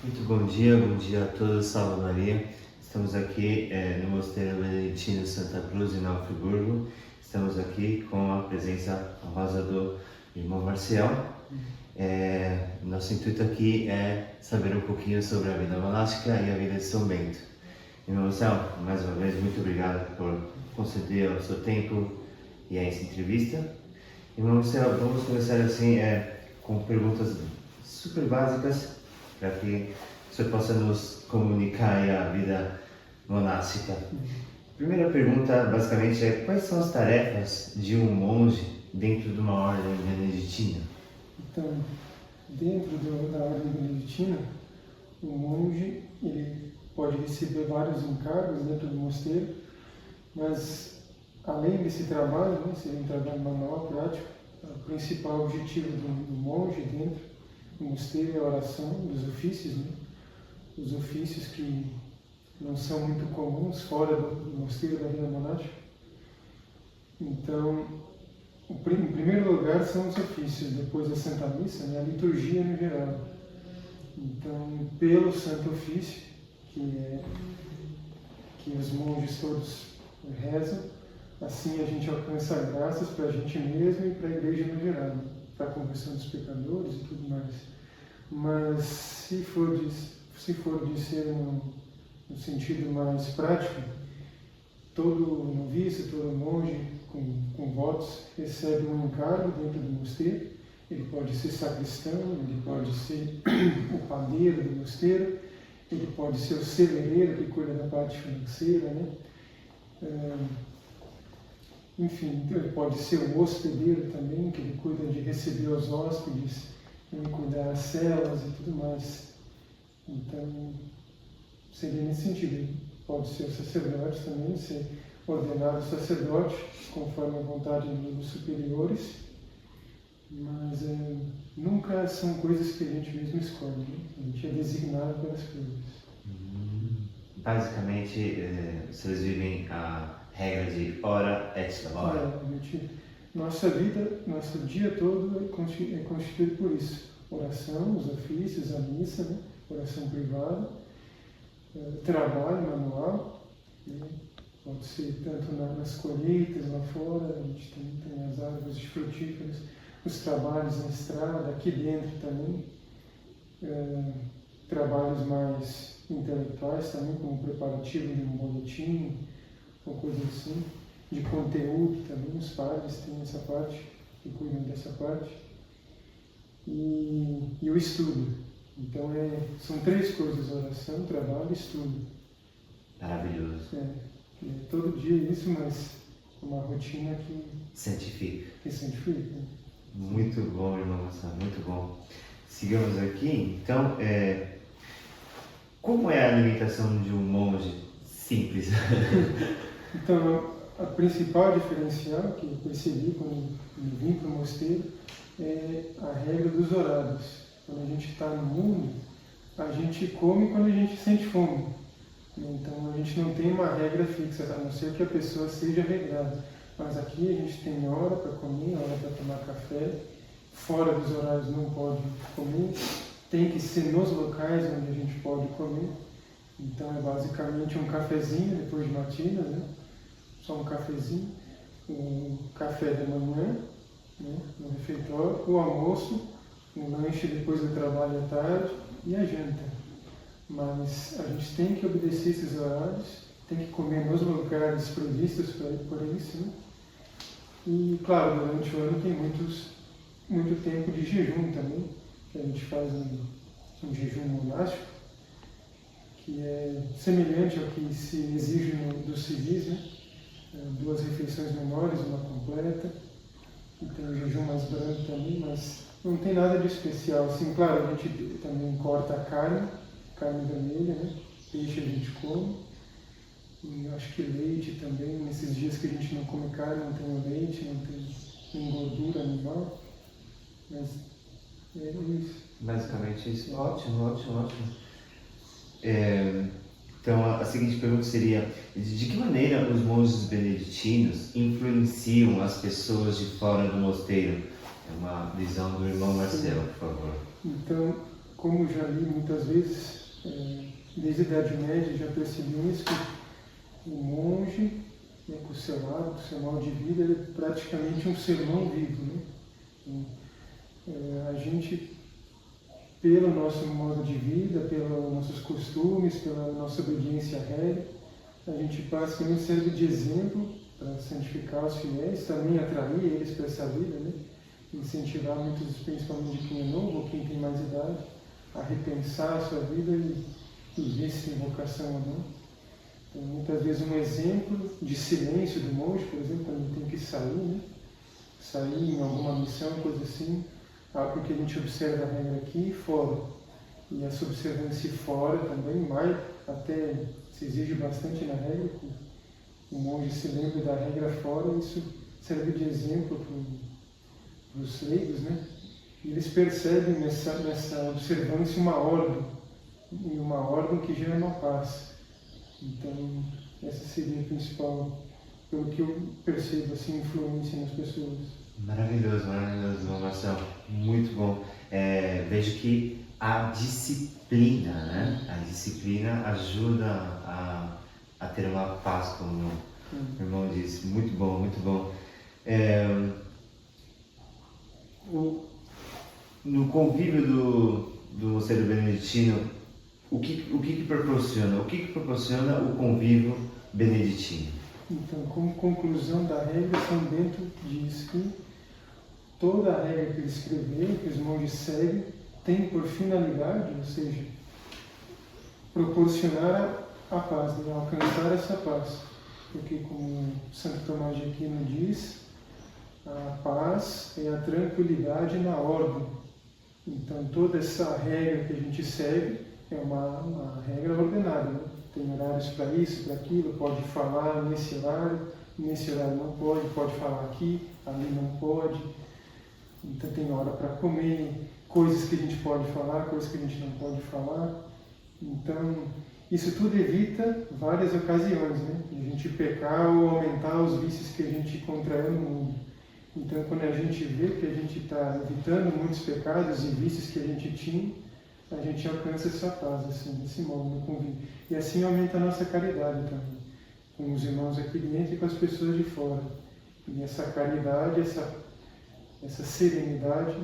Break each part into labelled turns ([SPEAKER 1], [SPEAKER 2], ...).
[SPEAKER 1] Muito bom dia a todos, salve Maria. Estamos aqui no Mosteiro Beneditino Santa Cruz, em Nova Friburgo. Estamos aqui com a presença honrosa do irmão Marcial. Nosso intuito aqui é saber um pouquinho sobre a vida monástica e a vida de São Bento. Irmão Marcial, mais uma vez, muito obrigado por conceder o seu tempo e essa entrevista. Irmão Marcial, vamos começar assim com perguntas super básicas, para que o senhor possa nos comunicar a vida monástica. Primeira pergunta, basicamente, é quais são as tarefas de um monge dentro de uma ordem beneditina?
[SPEAKER 2] Então, dentro da ordem beneditina, o monge ele pode receber vários encargos dentro do mosteiro, mas além desse trabalho, seria um trabalho manual, prático, o principal objetivo do monge dentro do mosteiro é a oração dos ofícios, os ofícios que não são muito comuns fora do mosteiro da vida monástica. Então, em primeiro lugar são os ofícios, depois a Santa Missa, a liturgia no geral. Então, pelo Santo Ofício, que os monges todos rezam, assim a gente alcança graças para a gente mesmo e para a igreja no geral, para a conversão dos pecadores e tudo mais. Mas se for de ser no sentido mais prático, todo noviço, todo monge com votos recebe um encargo dentro do mosteiro. Ele pode ser sacristão, ele pode ser o padeiro do mosteiro, ele pode ser o celeireiro que cuida da parte financeira, enfim, ele pode ser o hospedeiro também, que ele cuida de receber os hóspedes, cuidar das celas e tudo mais. Então, seria nesse sentido. Ele pode ser o sacerdote também, ser ordenado sacerdote, conforme a vontade dos superiores, mas nunca são coisas que a gente mesmo escolhe, A gente é designado pelas coisas.
[SPEAKER 1] Basicamente, vocês vivem a regra de ora et labora.
[SPEAKER 2] Nossa vida, nosso dia todo é constituído por isso. Oração, os ofícios, a missa, oração privada, trabalho manual, pode ser tanto nas colheitas lá fora, a gente tem as árvores frutíferas, os trabalhos na estrada, aqui dentro também, trabalhos mais intelectuais também, como preparativo de um boletim, ou coisa assim, de conteúdo também, os padres têm essa parte, que cuidam dessa parte, e o estudo. Então são três coisas: oração, trabalho e estudo.
[SPEAKER 1] Maravilhoso.
[SPEAKER 2] Todo dia isso, mas uma rotina que
[SPEAKER 1] Santifica.
[SPEAKER 2] Que santifica.
[SPEAKER 1] Muito bom, irmão Marcelo, muito bom. Sigamos aqui, então, como é a alimentação de um monge simples?
[SPEAKER 2] Então, a principal diferencial que eu percebi quando vim para o mosteiro é a regra dos horários. Quando a gente está no mundo, a gente come quando a gente sente fome. Então, a gente não tem uma regra fixa, a não ser que a pessoa seja regrada. Mas aqui a gente tem hora para comer, hora para tomar café. Fora dos horários não pode comer. Tem que ser nos locais onde a gente pode comer. Então, é basicamente um cafezinho depois de matina, Só um cafezinho. O café da manhã, no refeitório. O almoço, o lanche depois do trabalho à tarde e a janta. Mas a gente tem que obedecer esses horários, tem que comer nos lugares previstos por isso, E, claro, durante o ano tem muito tempo de jejum também, que a gente faz um jejum monástico, que é semelhante ao que se exige dos civis, 2 refeições menores, uma completa, e tem o jejum mais brando também, mas não tem nada de especial. Assim, claro, a gente também corta a carne vermelha, Peixe a gente come, e eu acho que leite também. Nesses dias que a gente não come carne, não tem o leite, não tem nem gordura animal, mas é isso.
[SPEAKER 1] Basicamente isso. Ótimo. Então, a seguinte pergunta seria: de que maneira os monges beneditinos influenciam as pessoas de fora do mosteiro? É uma visão do irmão Marcelo, por favor.
[SPEAKER 2] Então, como já li muitas vezes, desde a Idade Média já percebi isso, que o monge, com o seu hábito, o seu modo de vida, ele é praticamente um sermão vivo, né? A gente, pelo nosso modo de vida, pelos nossos costumes, pela nossa obediência à regra, a gente basicamente serve de exemplo para santificar os fiéis, também atrair eles para essa vida, né? Incentivar muitos, principalmente quem é novo ou quem tem mais idade, a repensar a sua vida e ver se tem vocação ou não. Então, muitas vezes um exemplo de silêncio do monge, por exemplo, quando ele tem que sair, né? Sair em alguma missão, coisa assim, algo que a gente observa a regra aqui e fora. E essa observância fora também, mais, até se exige bastante na regra, que o monge se lembre da regra fora, isso serve de exemplo para os leigos, né? E eles percebem nessa observância uma ordem, e uma ordem que gera uma paz. Então, essa seria a principal, pelo que eu percebo, assim, influência nas pessoas.
[SPEAKER 1] Maravilhoso, Marcelo. Muito bom. Vejo que a disciplina, né? A disciplina ajuda a ter uma paz, como o irmão disse. Muito bom, muito bom. No convívio do mosteiro beneditino, o que proporciona? O que proporciona o convívio beneditino?
[SPEAKER 2] Então, como conclusão da regra, São Bento diz que toda a regra que ele escreveu, que os monges seguem, tem por finalidade, ou seja, proporcionar a paz, né? Alcançar essa paz. Porque, como Santo Tomás de Aquino diz, a paz é a tranquilidade na ordem. Então, toda essa regra que a gente segue é uma regra ordenada, né? Tem horários para isso, para aquilo, pode falar nesse horário não pode falar aqui, ali não pode. Então tem hora para comer, coisas que a gente pode falar, coisas que a gente não pode falar. Então, isso tudo evita várias ocasiões, né? De a gente pecar ou aumentar os vícios que a gente contraiu no mundo. Então, quando a gente vê que a gente está evitando muitos pecados e vícios que a gente tinha, a gente alcança essa paz, assim, desse modo, no convívio. E assim aumenta a nossa caridade também, com os irmãos aqui dentro e com as pessoas de fora. E essa caridade, essa serenidade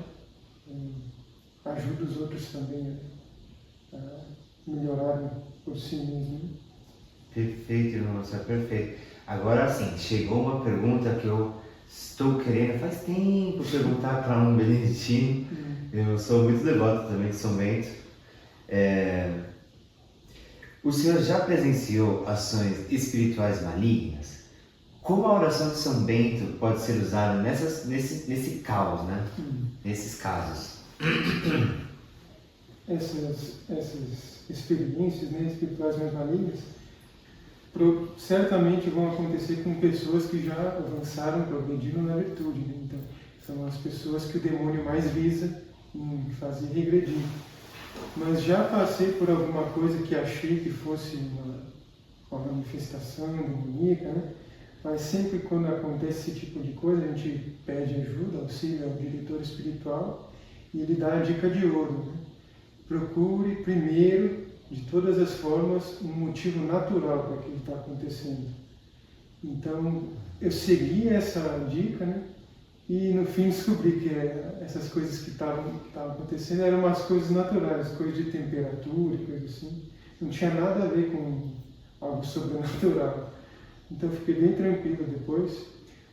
[SPEAKER 2] ajuda os outros também a melhorarem por si mesmos.
[SPEAKER 1] Perfeito, irmão, isso é perfeito. Agora sim, chegou uma pergunta que eu estou querendo faz tempo perguntar para um beneditino. Eu sou muito devoto também de São Bento. O senhor já presenciou ações espirituais malignas? Como a oração de São Bento pode ser usada nesse caos, né? Nesses casos?
[SPEAKER 2] Essas experiências, né, espirituais mais malignas certamente vão acontecer com pessoas que já avançaram, progrediram na virtude, né? Então, são as pessoas que o demônio mais visa em fazer regredir. Mas já passei por alguma coisa que achei que fosse uma manifestação demoníaca, né? Mas sempre quando acontece esse tipo de coisa, a gente pede ajuda, auxílio ao diretor espiritual e ele dá a dica de ouro, né? Procure primeiro, de todas as formas, um motivo natural para aquilo que está acontecendo. Então, eu segui essa dica, né? E no fim descobri que essas coisas que estavam acontecendo eram umas coisas naturais, coisas de temperatura e coisas assim. Não tinha nada a ver com algo sobrenatural. Então eu fiquei bem tranquilo depois.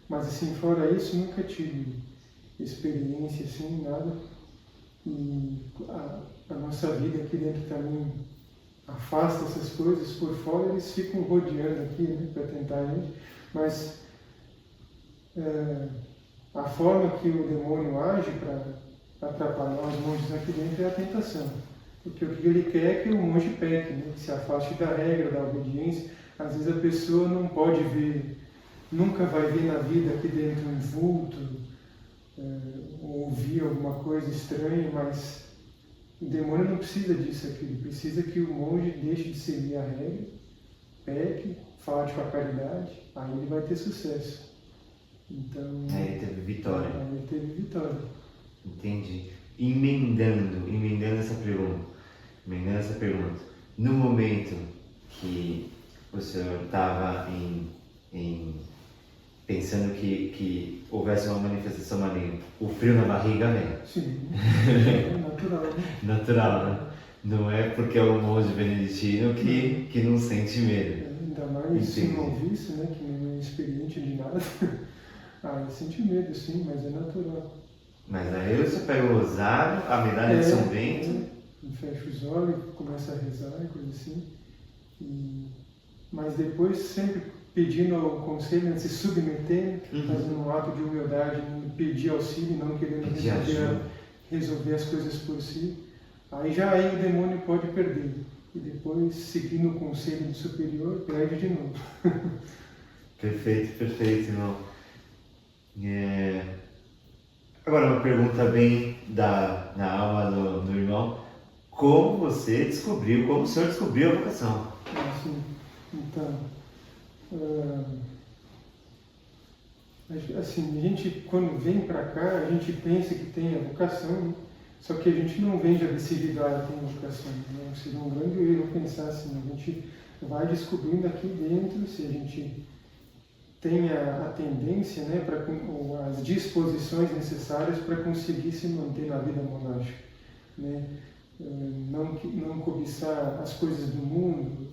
[SPEAKER 2] Mas assim, fora isso, nunca tive experiência assim, nada. E a nossa vida aqui dentro também afasta essas coisas. Por fora eles ficam rodeando aqui, né, para tentar a gente. Mas a forma que o demônio age para atrapalhar os monges aqui dentro é a tentação. Porque o que ele quer é que o monge peque, né? Que se afaste da regra, da obediência. Às vezes a pessoa não pode ver, nunca vai ver na vida aqui dentro um vulto, ou ouvir alguma coisa estranha, mas o demônio não precisa disso aqui. Ele precisa que o monge deixe de seguir a regra, peque, fale com a caridade, aí ele vai ter sucesso. Então,
[SPEAKER 1] Aí ele teve vitória.
[SPEAKER 2] Aí ele teve vitória.
[SPEAKER 1] Entendi. emendando essa pergunta, no momento que o senhor estava pensando que houvesse uma manifestação maligna, o frio na barriga vem.
[SPEAKER 2] Sim, é natural, né?
[SPEAKER 1] Natural, né? Não é porque é um monge beneditino que não sente medo.
[SPEAKER 2] Ainda mais se noviço, né, que não é experiente de nada. Ah, sente medo, sim, mas é natural.
[SPEAKER 1] Mas aí você pega o rosário, a medalha de São Bento.
[SPEAKER 2] Fecha os olhos, começa a rezar e coisa assim. Mas depois sempre pedindo o conselho, né, se submetendo, fazendo um ato de humildade, pedir auxílio, não querendo resolver as coisas por si. Aí o demônio pode perder. E depois, seguindo o conselho do superior, perde de novo.
[SPEAKER 1] Perfeito, irmão. Agora uma pergunta bem na alma do irmão. Como o senhor descobriu a vocação?
[SPEAKER 2] Então, assim, a gente quando vem para cá, a gente pensa que tem a vocação, né? Só que a gente não vem já decidido, tem vocação. Né? Seria um grande erro pensar assim, a gente vai descobrindo aqui dentro se a gente tem a tendência, né, ou as disposições necessárias para conseguir se manter na vida monástica, né? Não cobiçar as coisas do mundo,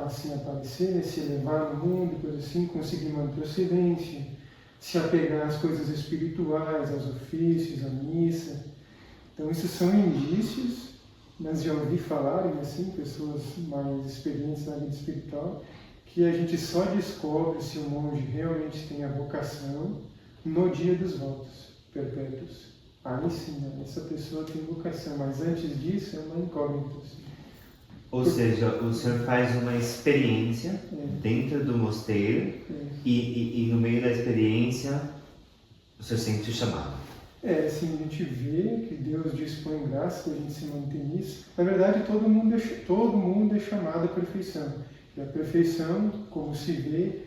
[SPEAKER 2] assim aparecer, né, se elevar no mundo, coisa assim, conseguir manter o silêncio, se apegar às coisas espirituais, aos ofícios, à missa. Então, esses são indícios, mas já ouvi falarem, assim, pessoas mais experientes na vida espiritual, que a gente só descobre se o monge realmente tem a vocação no dia dos votos perpétuos. Aí sim, né, essa pessoa tem vocação, mas antes disso é uma incógnita. Assim.
[SPEAKER 1] Ou seja, o senhor faz uma experiência dentro do mosteiro e no meio da experiência o senhor sente o chamado.
[SPEAKER 2] Assim, a gente vê que Deus dispõe graça para a gente se manter nisso. Na verdade, todo mundo é chamado à perfeição. E a perfeição, como se vê,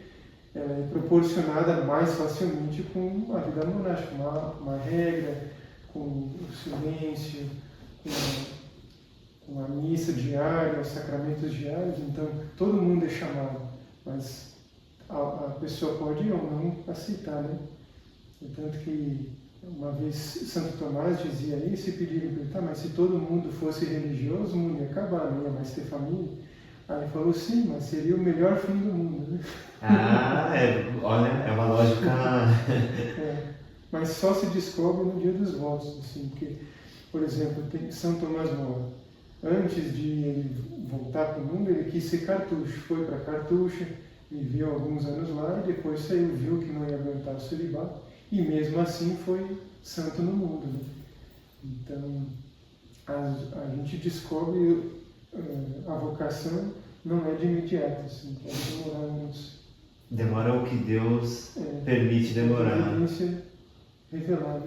[SPEAKER 2] ela é proporcionada mais facilmente com a vida monástica, uma regra, com o silêncio, com a missa diária, os sacramentos diários. Então, todo mundo é chamado, mas a pessoa pode ou não aceitar, né? Tanto que uma vez Santo Tomás dizia isso e pediram para ele, mas se todo mundo fosse religioso, o mundo ia acabar, não ia mais ter família. Aí ele falou, sim, mas seria o melhor fim do mundo, né?
[SPEAKER 1] Olha, é uma lógica...
[SPEAKER 2] mas só se descobre no dia dos votos, assim, porque, por exemplo, tem São Tomás Moro. Antes de ele voltar para o mundo, ele quis ser cartucho, foi para Cartucha, viveu alguns anos lá e depois saiu, viu que não ia aguentar o celibato. E mesmo assim foi santo no mundo. Né? Então, a gente descobre a vocação não é de imediato, assim, pode demorar uns...
[SPEAKER 1] Demora o que Deus permite demorar.
[SPEAKER 2] A evidência revelada.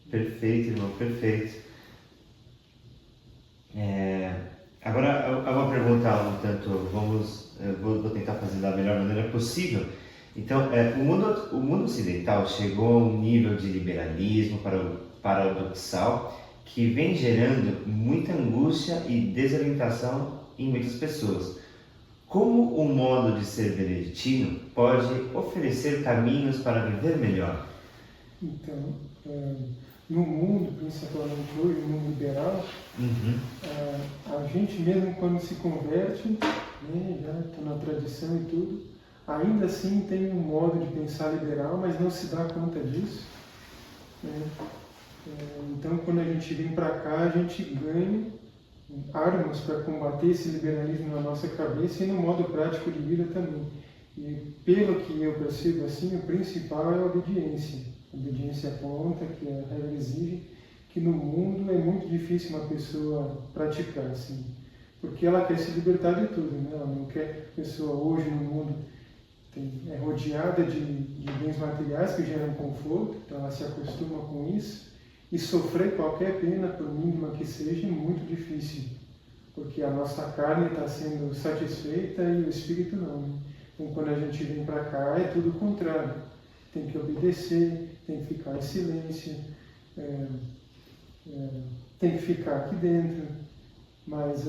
[SPEAKER 1] Perfeito, irmão, perfeito. Agora, eu vou perguntar um tanto, vou tentar fazer da melhor maneira possível. Então, o mundo ocidental chegou a um nível de liberalismo paradoxal que vem gerando muita angústia e desorientação em muitas pessoas. Como o modo de ser beneditino pode oferecer caminhos para viver melhor?
[SPEAKER 2] Então, no mundo, principalmente hoje, no mundo liberal, a gente mesmo quando se converte, né, já está na tradição e tudo, ainda assim tem um modo de pensar liberal, mas não se dá conta disso. Né? Então, quando a gente vem para cá, a gente ganha armas para combater esse liberalismo na nossa cabeça e no modo prático de vida também. E pelo que eu percebo assim, o principal é a obediência. A obediência conta, que a regra exige, que no mundo é muito difícil uma pessoa praticar, assim, porque ela quer se libertar de tudo, né? Ela não quer, a pessoa hoje no mundo é rodeada de bens materiais que geram conforto, então ela se acostuma com isso, e sofrer qualquer pena, por mínima que seja, é muito difícil, porque a nossa carne está sendo satisfeita e o espírito não. Né? Então, quando a gente vem para cá, é tudo o contrário. tem que obedecer, tem que ficar em silêncio, tem que ficar aqui dentro, mas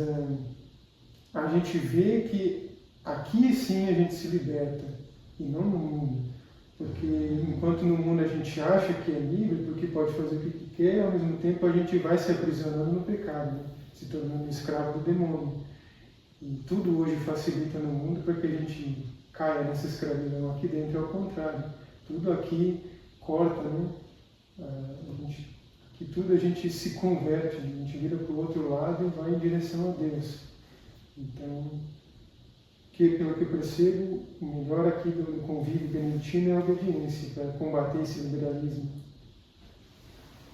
[SPEAKER 2] a gente vê que aqui sim a gente se liberta, e não no mundo. Porque enquanto no mundo a gente acha que é livre, porque pode fazer o que quer, ao mesmo tempo a gente vai se aprisionando no pecado, né? Se tornando escravo do demônio. E tudo hoje facilita no mundo para que a gente caia nessa escravidão. Aqui dentro é o contrário. Tudo aqui corta, né? Aqui tudo a gente se converte, a gente vira para o outro lado e vai em direção a Deus. Então, pelo que eu percebo, o melhor aqui do convívio beneditino é a obediência, para combater esse liberalismo.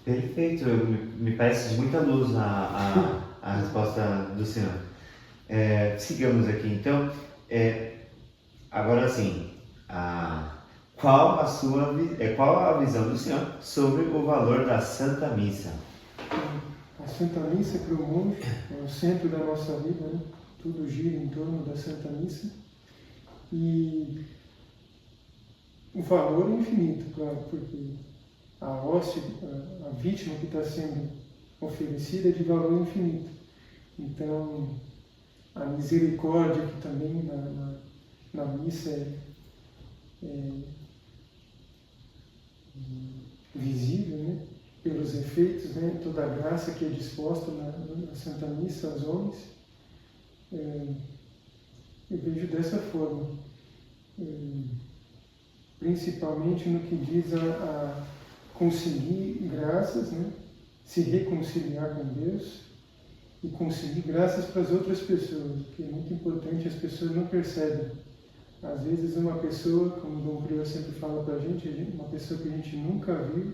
[SPEAKER 1] Perfeito, me parece de muita luz a resposta do senhor. Sigamos aqui então. Agora sim, qual a visão do senhor sobre o valor da Santa Missa?
[SPEAKER 2] A Santa Missa para o monge é o centro da nossa vida, né? Tudo gira em torno da Santa Missa, e o valor é infinito, claro, porque a hóstia, a vítima que está sendo oferecida é de valor infinito. Então, a misericórdia que também na missa é visível, né? Pelos efeitos, né? Toda a graça que é disposta na Santa Missa aos homens. Eu vejo dessa forma, principalmente no que diz a conseguir graças, né? Se reconciliar com Deus e conseguir graças para as outras pessoas, que é muito importante, as pessoas não percebem. Às vezes uma pessoa, como o Dom Prior sempre fala para a gente, uma pessoa que a gente nunca viu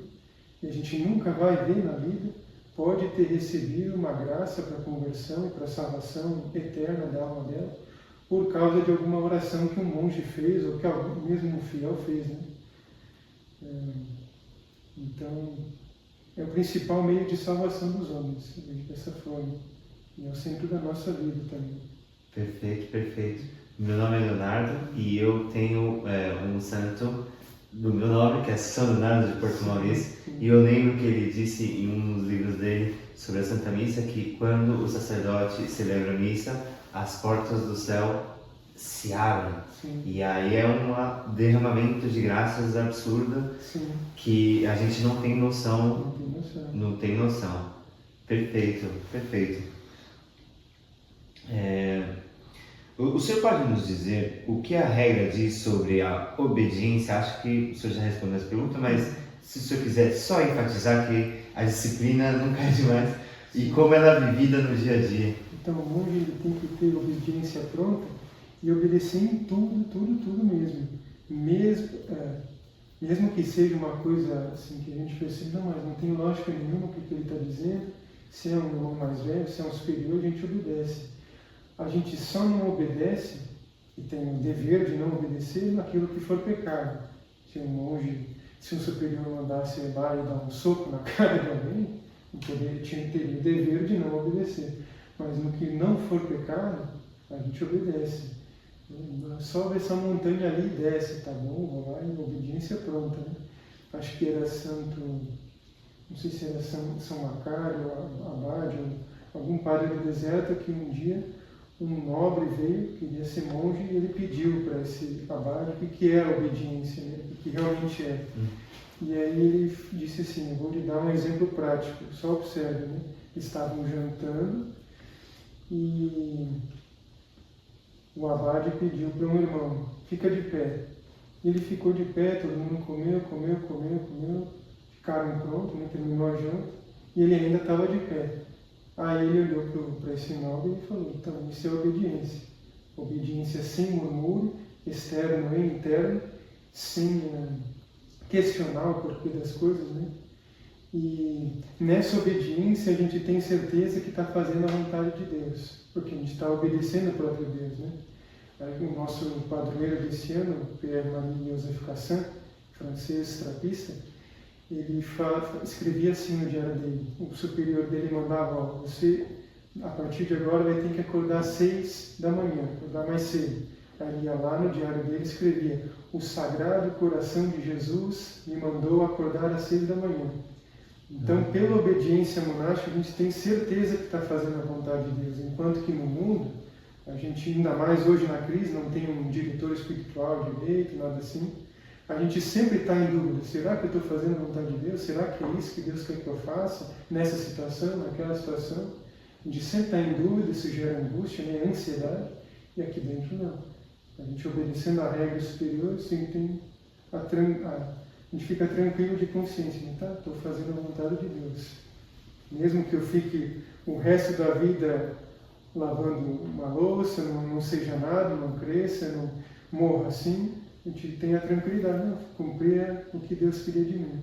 [SPEAKER 2] e a gente nunca vai ver na vida, pode ter recebido uma graça para a conversão e para a salvação eterna da alma dela, por causa de alguma oração que um monge fez, ou que algum mesmo um fiel fez, né? Então, é o principal meio de salvação dos homens, dessa forma. E é o centro da nossa vida também.
[SPEAKER 1] Perfeito, perfeito. Meu nome é Leonardo e eu tenho um santo do meu nome, que é São Leonardo de Porto Maurício, e eu lembro que ele disse em um dos livros dele sobre a Santa Missa que quando o sacerdote celebra a missa, as portas do céu se abrem.
[SPEAKER 2] Sim.
[SPEAKER 1] E aí é um derramamento de graças absurdo.
[SPEAKER 2] Sim.
[SPEAKER 1] Que a gente não tem noção.
[SPEAKER 2] Não tem noção.
[SPEAKER 1] Perfeito, perfeito. O senhor pode nos dizer o que a regra diz sobre a obediência? Acho que o senhor já respondeu essa pergunta, mas se o senhor quiser só enfatizar que a disciplina nunca é demais e como ela é vivida no dia a dia.
[SPEAKER 2] Então o monge ele tem que ter obediência pronta e obedecer em tudo mesmo. Mesmo que seja uma coisa assim que a gente percebe, não, mas não tem lógica nenhuma o que ele está dizendo, se é um irmão mais velho, se é um superior, a gente obedece. A gente só não obedece, e tem o dever de não obedecer, naquilo que for pecado. Se um monge, se um superior mandasse levar e dar um soco na cara de alguém, teria o dever de não obedecer. Mas no que não for pecado, a gente obedece. Sobe essa montanha ali e desce, tá bom? Vou lá em obediência pronta, né? Acho que era não sei se era São Macário, Abade, ou algum padre do deserto, que um dia um nobre veio, queria ser monge, e ele pediu para esse abade o que era obediência, né? O que realmente é. E aí ele disse assim, eu vou lhe dar um exemplo prático, só observe, né? Estavam jantando e o abade pediu para um irmão, fica de pé. Ele ficou de pé, todo mundo comeu, ficaram prontos, né? Terminou a janta, e ele ainda estava de pé. Aí ele olhou para esse nobre e falou, então, isso é obediência. Obediência sem murmúrio, externo e interno, sem questionar o porquê das coisas, né? E nessa obediência a gente tem certeza que está fazendo a vontade de Deus, porque a gente está obedecendo o próprio Deus, né? Aí, o nosso padroeiro desse ano, Pierre-Marie Joseph Cassin, francês trapista, ele escrevia assim no diário dele, o superior dele mandava, ó, você a partir de agora vai ter que acordar às 6 da manhã, acordar mais cedo. Aí ia lá no diário dele, escrevia: o Sagrado Coração de Jesus me mandou acordar às 6 da manhã. Então, pela obediência monástica, a gente tem certeza que está fazendo a vontade de Deus, enquanto que no mundo, a gente, ainda mais hoje na crise, não tem um diretor espiritual direito, nada assim, a gente sempre está em dúvida: será que eu estou fazendo a vontade de Deus? Será que é isso que Deus quer que eu faça nessa situação, naquela situação? A gente sempre está em dúvida, isso gera angústia, né? Ansiedade, e aqui dentro não. A gente obedecendo a regra superior, sempre tem a gente fica tranquilo de consciência, né? Tá? Estou fazendo a vontade de Deus. Mesmo que eu fique o resto da vida lavando uma louça, não seja nada, não cresça, não morra assim, a gente tem a tranquilidade, não, cumprir o que Deus queria de mim.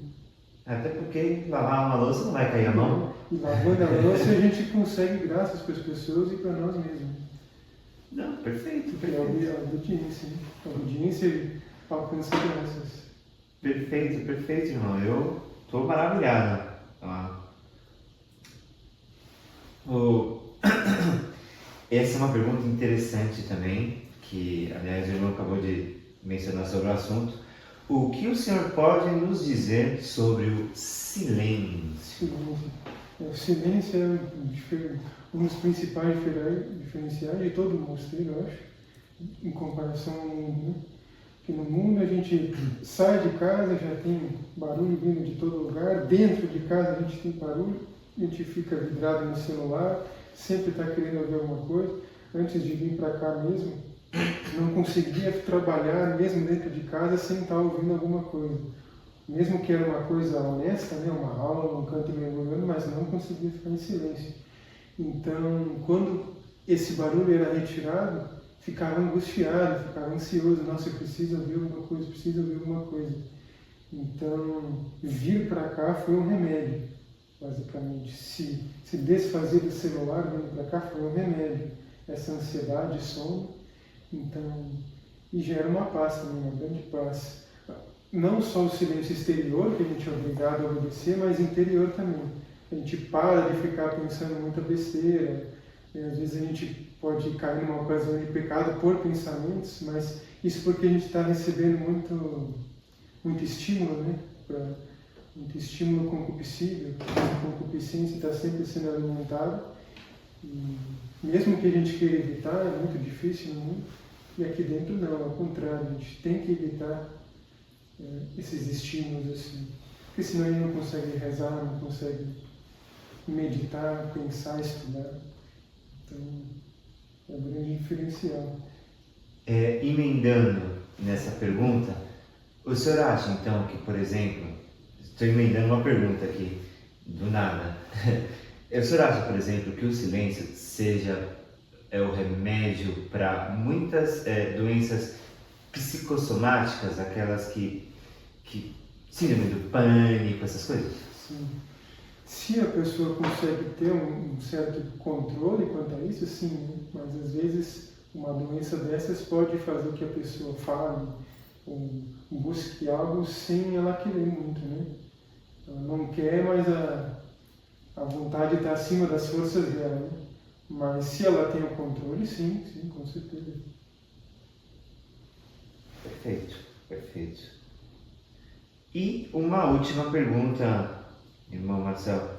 [SPEAKER 1] Até porque lavar uma louça não vai cair a mão.
[SPEAKER 2] E lavando a louça a gente consegue graças para as pessoas e para nós mesmos.
[SPEAKER 1] Não, perfeito,
[SPEAKER 2] É
[SPEAKER 1] perfeito.
[SPEAKER 2] a obediência, né? A obediência alcança graças.
[SPEAKER 1] Perfeito, perfeito, irmão. Eu estou maravilhado. Ah. Essa é uma pergunta interessante também, que, aliás, o irmão acabou de mencionar sobre o assunto. O que o senhor pode nos dizer sobre o silêncio?
[SPEAKER 2] O silêncio é um dos principais diferenciais de todo o mosteiro, eu acho, em comparação ao mundo, né? Que no mundo a gente sai de casa, já tem barulho vindo de todo lugar, dentro de casa a gente tem barulho, a gente fica vidrado no celular, sempre está querendo ouvir alguma coisa. Antes de vir para cá mesmo, não conseguia trabalhar mesmo dentro de casa sem estar ouvindo alguma coisa. Mesmo que era uma coisa honesta, né, uma aula, um canto mergulhando, mas não conseguia ficar em silêncio. Então, quando esse barulho era retirado, ficava angustiado, ficava ansioso: nossa, eu preciso ouvir alguma coisa, preciso ouvir alguma coisa. Então, vir para cá foi um remédio, basicamente. Se desfazer do celular vindo para cá foi um remédio. Essa ansiedade, sono, então, e gera uma paz também, uma grande paz. Não só o silêncio exterior, que a gente é obrigado a obedecer, mas interior também. A gente para de ficar pensando muita besteira, e às vezes a gente pode cair numa ocasião de pecado por pensamentos, mas isso porque a gente está recebendo muito estímulo, né? Muito estímulo concupiscível, a concupiscência está sempre sendo alimentada. E mesmo que a gente queira evitar, é muito difícil no mundo. E aqui dentro não, ao contrário, a gente tem que evitar esses estímulos assim. Porque senão a gente não consegue rezar, não consegue meditar, pensar, estudar. Então, é um grande diferencial.
[SPEAKER 1] Emendando nessa pergunta, o senhor acha então que, por exemplo, estou emendando uma pergunta aqui, do nada. O senhor acha, por exemplo, que o silêncio seja o remédio para muitas doenças psicossomáticas, aquelas que síndrome do pânico, essas coisas?
[SPEAKER 2] Sim. Se a pessoa consegue ter um certo controle quanto a isso, sim, né? Mas às vezes uma doença dessas pode fazer que a pessoa fale ou busque algo sem ela querer muito, né? Ela não quer, mas a vontade está acima das forças dela, né? Mas se ela tem o controle, sim, com certeza.
[SPEAKER 1] Perfeito, perfeito. E uma última pergunta, irmão Marcel.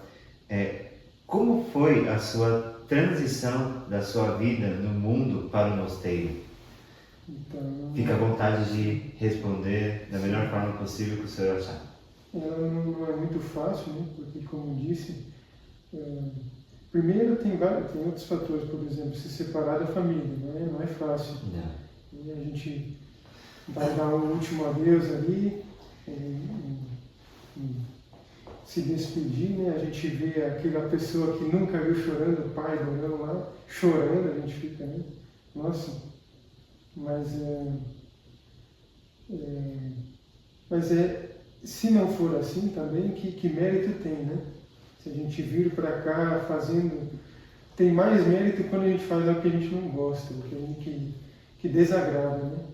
[SPEAKER 1] Como foi a sua transição da sua vida no mundo para o mosteiro?
[SPEAKER 2] Então,
[SPEAKER 1] fica à vontade de responder da melhor forma possível que o senhor achar.
[SPEAKER 2] Ela não é muito fácil, né? Porque, como disse, primeiro tem outros fatores, por exemplo, se separar da família, não é fácil.
[SPEAKER 1] Não.
[SPEAKER 2] E a gente vai dar um último adeus ali, se despedir, né? A gente vê aquela pessoa que nunca viu chorando, o pai do Leão lá, chorando, a gente fica, né? Nossa, mas se não for assim também, que mérito tem, né? Se a gente vir para cá fazendo, tem mais mérito quando a gente faz algo que a gente não gosta, que desagrada, né?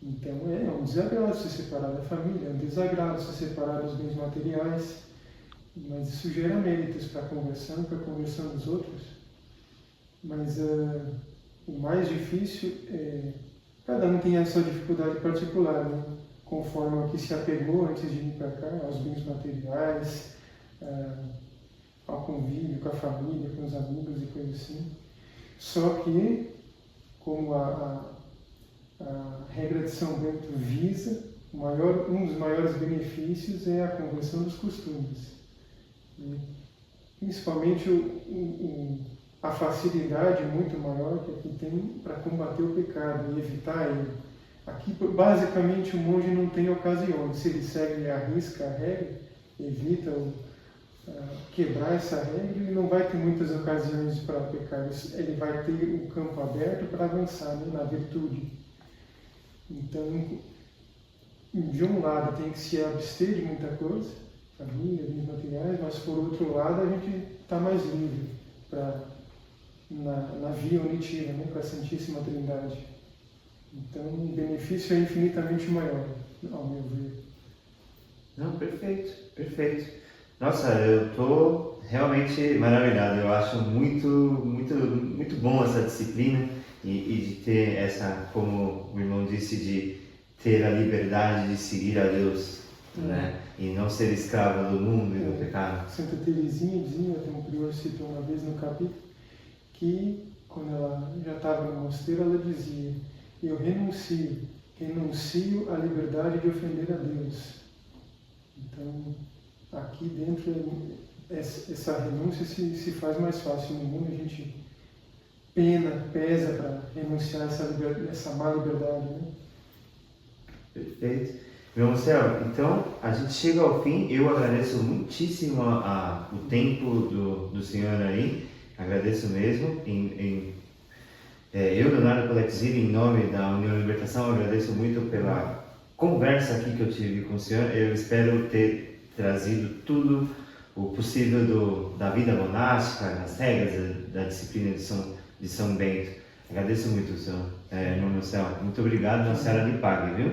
[SPEAKER 2] Então é um desagrado se separar da família, é um desagrado se separar dos bens materiais, mas isso gera méritos para a conversão dos outros. Mas o mais difícil cada um tem a sua dificuldade particular, né? Conforme ao que se apegou antes de vir para cá, aos bens materiais, ao convívio com a família, com os amigos e coisas assim. Só que, como a regra de São Bento visa, um dos maiores benefícios é a conversão dos costumes. E, principalmente a facilidade muito maior que aqui tem para combater o pecado e evitar ele. Aqui, basicamente, o monge não tem ocasiões. Se ele segue a risca, a regra, evita quebrar essa regra, ele não vai ter muitas ocasiões para pecar. Ele vai ter um campo aberto para avançar, né, na virtude. Então, de um lado, tem que se abster de muita coisa, família, bens materiais, mas por outro lado, a gente está mais livre na via unitiva, né, para a Santíssima Trindade. Então, o benefício é infinitamente maior, ao meu ver.
[SPEAKER 1] Não, perfeito, perfeito. Nossa, eu estou realmente maravilhado. Eu acho muito, muito, muito bom essa disciplina e de ter essa, como o irmão disse, de ter a liberdade de seguir a Deus, né? E não ser escravo do mundo e do pecado.
[SPEAKER 2] Santa Teresinha dizia, até um prior citou uma vez no capítulo, que quando ela já estava no mosteiro, ela dizia: eu renuncio à liberdade de ofender a Deus. Então, aqui dentro, essa renúncia se faz mais fácil. No mundo a gente pesa para renunciar essa má liberdade, né?
[SPEAKER 1] Perfeito. Meu Marcelo, então a gente chega ao fim. Eu agradeço muitíssimo o tempo do senhor aí. Agradeço mesmo. Eu, Leonardo Polexili, em nome da União Libertação, agradeço muito pela conversa aqui que eu tive com o senhor. Eu espero ter trazido tudo o possível da vida monástica, das regras da disciplina de São Bento. Agradeço muito, senhor, irmão Marcelo. Muito obrigado, Nossa Senhora lhe pague, viu?